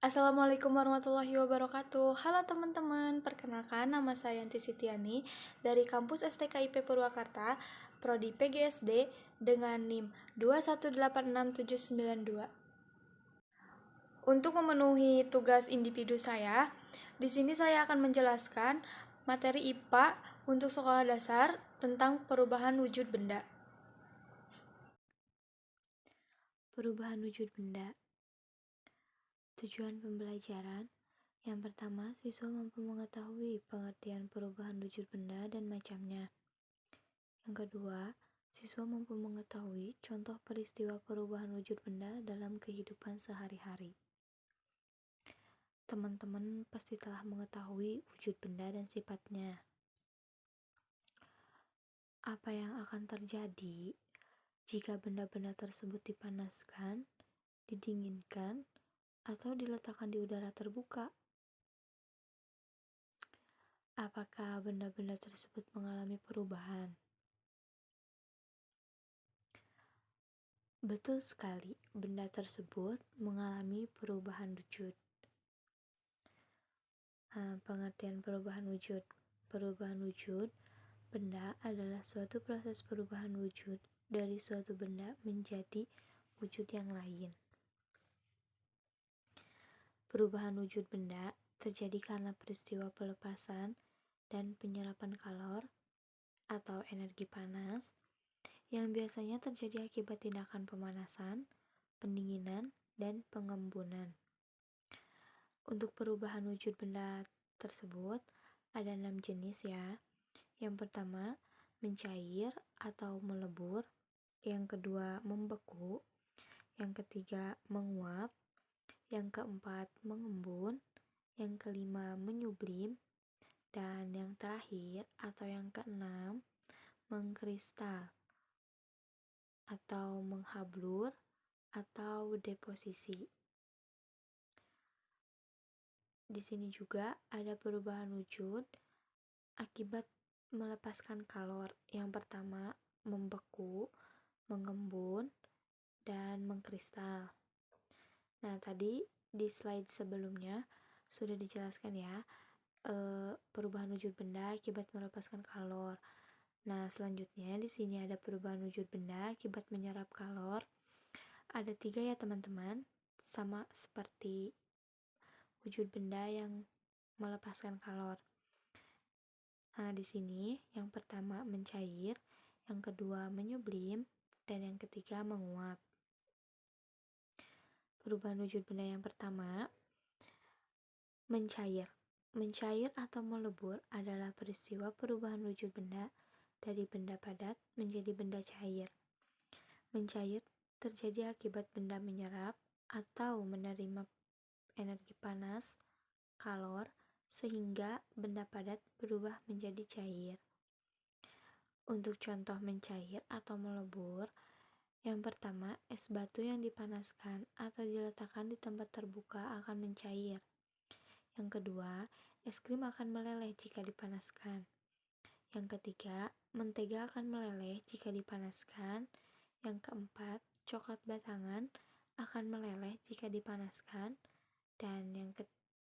Assalamualaikum warahmatullahi wabarakatuh. Halo teman-teman, perkenalkan nama saya Yanti Sitiani dari kampus STKIP Purwakarta, Prodi PGSD dengan NIM 2186792. Untuk memenuhi tugas individu saya, di sini saya akan menjelaskan materi IPA untuk sekolah dasar tentang perubahan wujud benda. Perubahan wujud benda. Tujuan pembelajaran. Yang pertama, siswa mampu mengetahui pengertian perubahan wujud benda dan macamnya. Yang kedua, siswa mampu mengetahui contoh peristiwa perubahan wujud benda dalam kehidupan sehari-hari. Teman-teman pasti telah mengetahui wujud benda dan sifatnya. Apa yang akan terjadi jika benda-benda tersebut dipanaskan, didinginkan, atau diletakkan di udara terbuka? Apakah benda-benda tersebut mengalami perubahan? Betul sekali, benda tersebut mengalami perubahan wujud. Pengertian perubahan wujud. Perubahan wujud benda adalah suatu proses perubahan wujud dari suatu benda menjadi wujud yang lain. Perubahan wujud benda terjadi karena peristiwa pelepasan dan penyerapan kalor atau energi panas yang biasanya terjadi akibat tindakan pemanasan, pendinginan, dan pengembunan. Untuk perubahan wujud benda tersebut ada 6 jenis ya. Yang pertama, mencair atau melebur. Yang kedua, membeku. Yang ketiga, menguap. Yang keempat, mengembun. Yang kelima, menyublim. Dan yang terakhir atau yang keenam, mengkristal atau menghablur atau deposisi. Di sini juga ada perubahan wujud akibat melepaskan kalor. Yang pertama, membeku, mengembun, dan mengkristal. Nah, tadi di slide sebelumnya sudah dijelaskan ya, perubahan wujud benda akibat melepaskan kalor. Nah, selanjutnya di sini ada perubahan wujud benda akibat menyerap kalor. Ada 3 ya teman-teman, sama seperti wujud benda yang melepaskan kalor. Nah, di sini yang pertama mencair, yang kedua menyublim, dan yang ketiga menguap. Perubahan wujud benda yang pertama, mencair. Mencair atau melebur adalah peristiwa perubahan wujud benda dari benda padat menjadi benda cair. Mencair terjadi akibat benda menyerap atau menerima energi panas, kalor, sehingga benda padat berubah menjadi cair. Untuk contoh mencair atau melebur, yang pertama, es batu yang dipanaskan atau diletakkan di tempat terbuka akan mencair. Yang kedua, es krim akan meleleh jika dipanaskan. Yang ketiga, mentega akan meleleh jika dipanaskan. Yang keempat, coklat batangan akan meleleh jika dipanaskan. Dan yang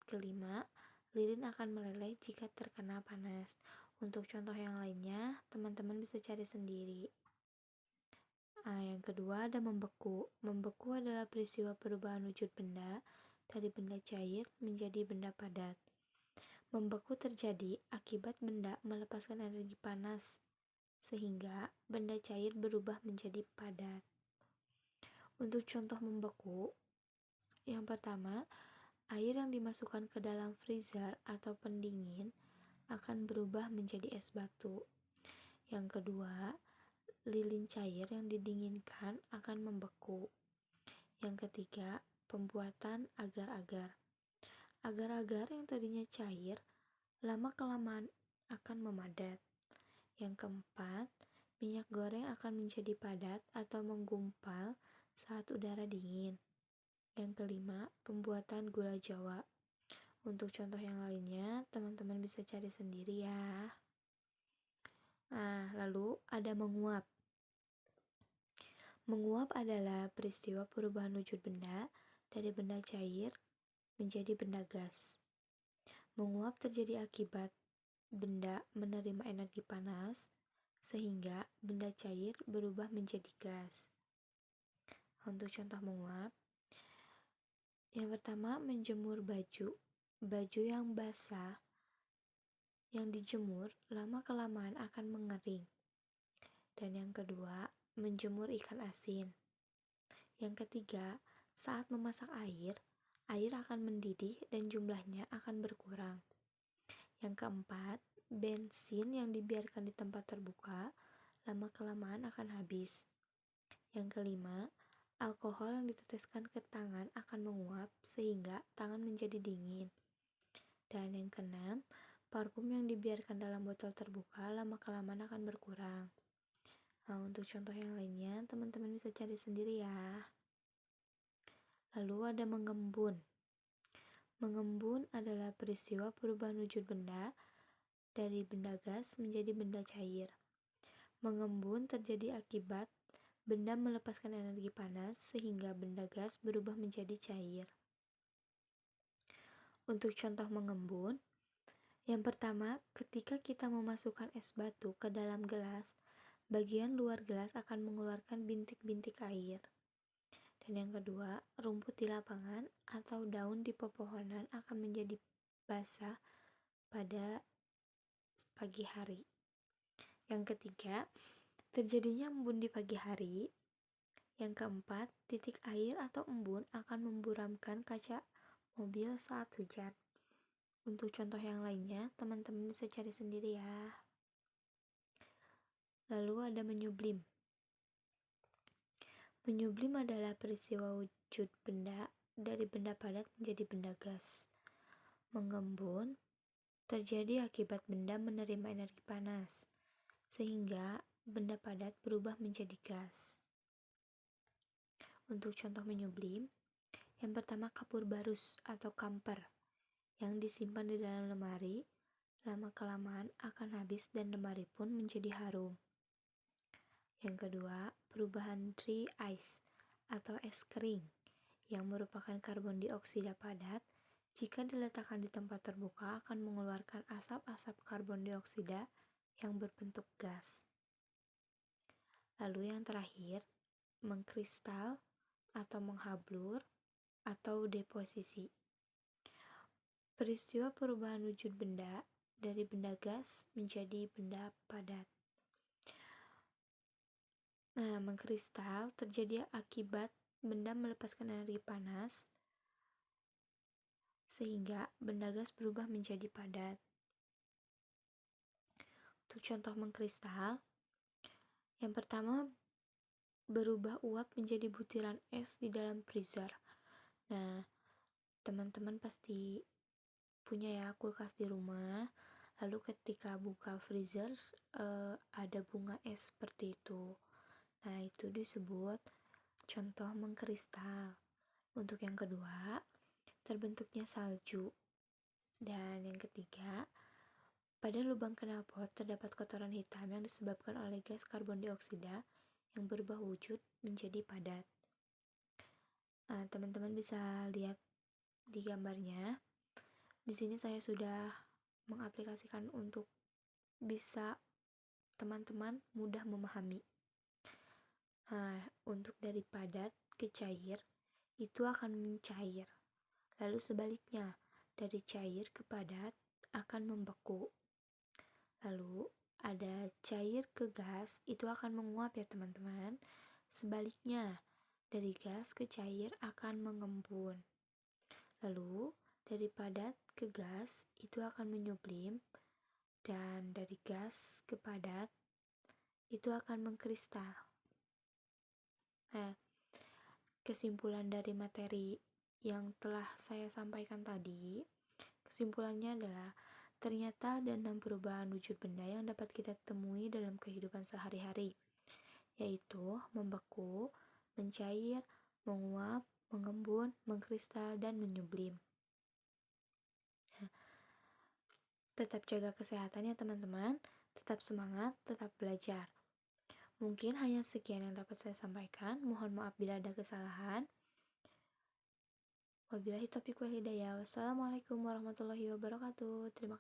kelima, lilin akan meleleh jika terkena panas. Untuk contoh yang lainnya, teman-teman bisa cari sendiri. Yang kedua ada membeku. Membeku adalah peristiwa perubahan wujud benda dari benda cair menjadi benda padat. Membeku terjadi akibat benda melepaskan energi panas, sehingga benda cair berubah menjadi padat. Untuk contoh membeku, yang pertama, air yang dimasukkan ke dalam freezer atau pendingin akan berubah menjadi es batu. Yang kedua, lilin cair yang didinginkan akan membeku. Yang ketiga, pembuatan agar-agar. Agar-agar yang tadinya cair, lama-kelamaan akan memadat. Yang keempat, minyak goreng akan menjadi padat atau menggumpal saat udara dingin. Yang kelima, pembuatan gula Jawa. Untuk contoh yang lainnya, teman-teman bisa cari sendiri ya. Lalu ada menguap. Menguap adalah peristiwa perubahan wujud benda dari benda cair menjadi benda gas. Menguap terjadi akibat benda menerima energi panas, sehingga benda cair berubah menjadi gas. Untuk contoh menguap, yang pertama menjemur baju. Baju yang basah, yang dijemur lama-kelamaan akan mengering. Dan yang kedua, menjemur ikan asin. Yang ketiga, saat memasak air akan mendidih dan jumlahnya akan berkurang. Yang keempat, bensin yang dibiarkan di tempat terbuka lama-kelamaan akan habis. Yang kelima, alkohol yang diteteskan ke tangan akan menguap sehingga tangan menjadi dingin. Dan yang keenam, parfum yang dibiarkan dalam botol terbuka lama-kelamaan akan berkurang. Nah, untuk contoh yang lainnya, teman-teman bisa cari sendiri ya. Lalu ada mengembun. Mengembun adalah peristiwa perubahan wujud benda dari benda gas menjadi benda cair. Mengembun terjadi akibat benda melepaskan energi panas sehingga benda gas berubah menjadi cair. Untuk contoh mengembun, yang pertama, ketika kita memasukkan es batu ke dalam gelas, bagian luar gelas akan mengeluarkan bintik-bintik air. Dan yang kedua, rumput di lapangan atau daun di pepohonan akan menjadi basah pada pagi hari. Yang ketiga, terjadinya embun di pagi hari. Yang keempat, titik air atau embun akan memburamkan kaca mobil saat hujan. Untuk contoh yang lainnya, teman-teman bisa cari sendiri ya. Lalu ada menyublim. Menyublim adalah peristiwa wujud benda dari benda padat menjadi benda gas. Mengembun terjadi akibat benda menerima energi panas, sehingga benda padat berubah menjadi gas. Untuk contoh menyublim, yang pertama kapur barus atau kamper yang disimpan di dalam lemari, lama-kelamaan akan habis dan lemari pun menjadi harum. Yang kedua, perubahan dry ice atau es kering yang merupakan karbon dioksida padat jika diletakkan di tempat terbuka akan mengeluarkan asap-asap karbon dioksida yang berbentuk gas. Lalu yang terakhir, mengkristal atau menghablur atau deposisi. Peristiwa perubahan wujud benda dari benda gas menjadi benda padat. Nah, mengkristal terjadi akibat benda melepaskan energi panas sehingga benda gas berubah menjadi padat. Untuk contoh mengkristal, yang pertama berubah uap menjadi butiran es di dalam freezer. Nah, teman-teman pasti punya ya kulkas di rumah. Lalu ketika buka freezer ada bunga es seperti itu. Nah, itu disebut contoh mengkristal. Untuk yang kedua, terbentuknya salju. Dan yang ketiga, pada lubang knalpot terdapat kotoran hitam yang disebabkan oleh gas karbon dioksida yang berubah wujud menjadi padat. Nah, teman-teman bisa lihat di gambarnya. Di sini saya sudah mengaplikasikan untuk bisa teman-teman mudah memahami. Nah, untuk dari padat ke cair, itu akan mencair. Lalu sebaliknya, dari cair ke padat akan membeku. Lalu ada cair ke gas, itu akan menguap ya teman-teman. Sebaliknya, dari gas ke cair akan mengembun. Lalu dari padat ke gas itu akan menyublim, dan dari gas ke padat itu akan mengkristal. Nah, kesimpulan dari materi yang telah saya sampaikan tadi, kesimpulannya adalah ternyata ada 6 perubahan wujud benda yang dapat kita temui dalam kehidupan sehari-hari, yaitu membeku, mencair, menguap, mengembun, mengkristal, dan menyublim. Tetap jaga kesehatan ya teman-teman, tetap semangat, tetap belajar. Mungkin hanya sekian yang dapat saya sampaikan, mohon maaf bila ada kesalahan. Wabillahi taufiq wal hidayah. Wassalamualaikum warahmatullahi wabarakatuh. Terima kasih.